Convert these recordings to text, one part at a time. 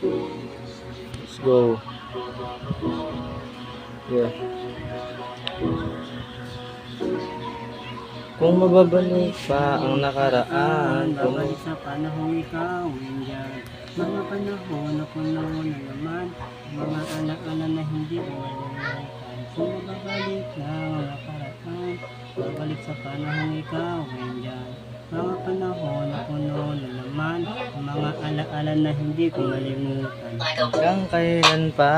Let's go. Yeah. Kung mababalik pa ang nakaraan, Babalik sa panahong ikaw nandyan. Mga panahon na puno na naman, mga alaala na hindi ko malilimutan. Kung mababalik na ang nakaraan, babalik sa panahong ikaw nandyan. Mga panahon na puno na naman, mga alaala na hindi ko malimutan. hanggang kailan pa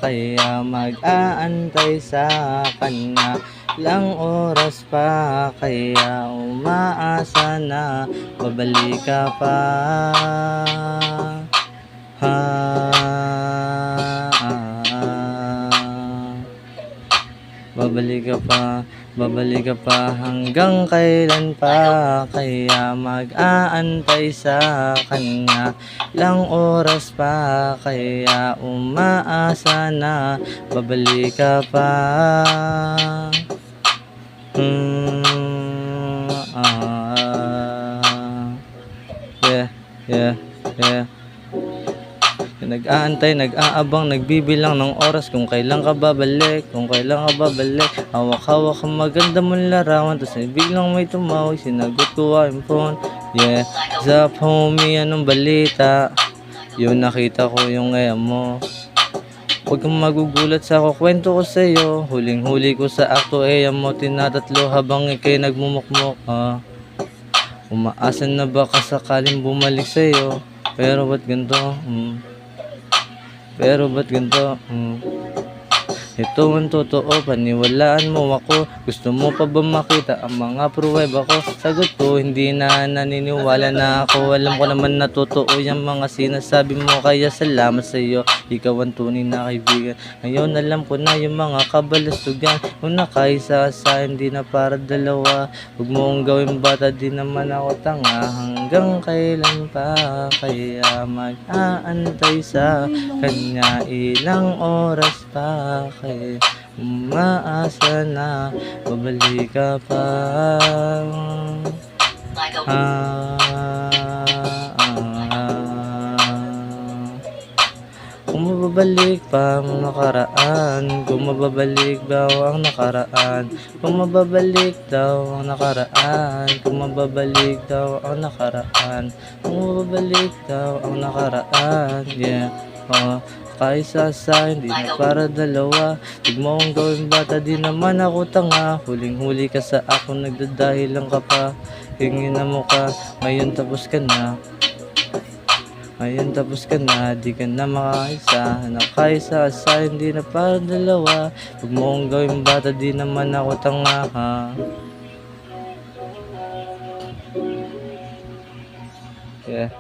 kaya mag-aantay sa kanya? Ilang oras pa kaya umaasa na babalik ka pa? Ha, babalik ka pa, hanggang kailan pa kaya mag-aantay sa kanya? Ilang oras pa kaya umaasa na babalik ka pa? Yeah, yeah, yeah. Nag-aantay, nag-aabang, nagbibilang ng oras kung kailan ka babalik, kung kailan ka babalik. Hawak-hawak ang maganda mong larawan, tapos biglang may tumawag, sinagot ko ang phone. Yeah, what's up homie, anong balita? Yun, nakita ko yung ngaya mo. Huwag kang magugulat sa kukwento ko sa'yo, huling-huli ko sa akto mo, tinatatlo habang ikay nagmumukmuk. Umaasa na baka sakaling bumalik sa'yo, pero ba't ganito? Pero ba't ganito? Ito ang totoo, paniwalaan mo ako. Gusto mo pa ba makita ang mga pruweba ko? Sagot ko, hindi na naniniwala na ako. Alam ko naman na totoo yung mga sinasabi mo, kaya salamat sa iyo. Ikaw ang tunay na kaibigan. Ngayon alam ko na yung mga kabalastugan. Kung nakaisa sa hindi na para dalawa. Huwag mo kong gawin bata, di naman ako tanga. Hanggang kailan pa kaya mag-aantay sa kanya? Ilang oras pa kaya umaasa na babalik ka pa? Kung mababalik pa ang nakaraan, kung mababalik daw ang nakaraan, kung mababalik daw ang nakaraan, kung mababalik daw ang nakaraan, kung mababalik daw ang nakaraan, yeah. Kaisa sa hindi na para dalawa. Huwag mo akong gawin bata, di naman ako tanga. Huling-huli ka sa ako, nagdadahilan ka pa. Hingin na mo ka, ngayon tapos ka na. Ngayon tapos ka na, di ka na makaisa. Nakaisa sa hindi na para dalawa. Huwag mo akong gawin bata, di naman ako tanga, ha. Yeah.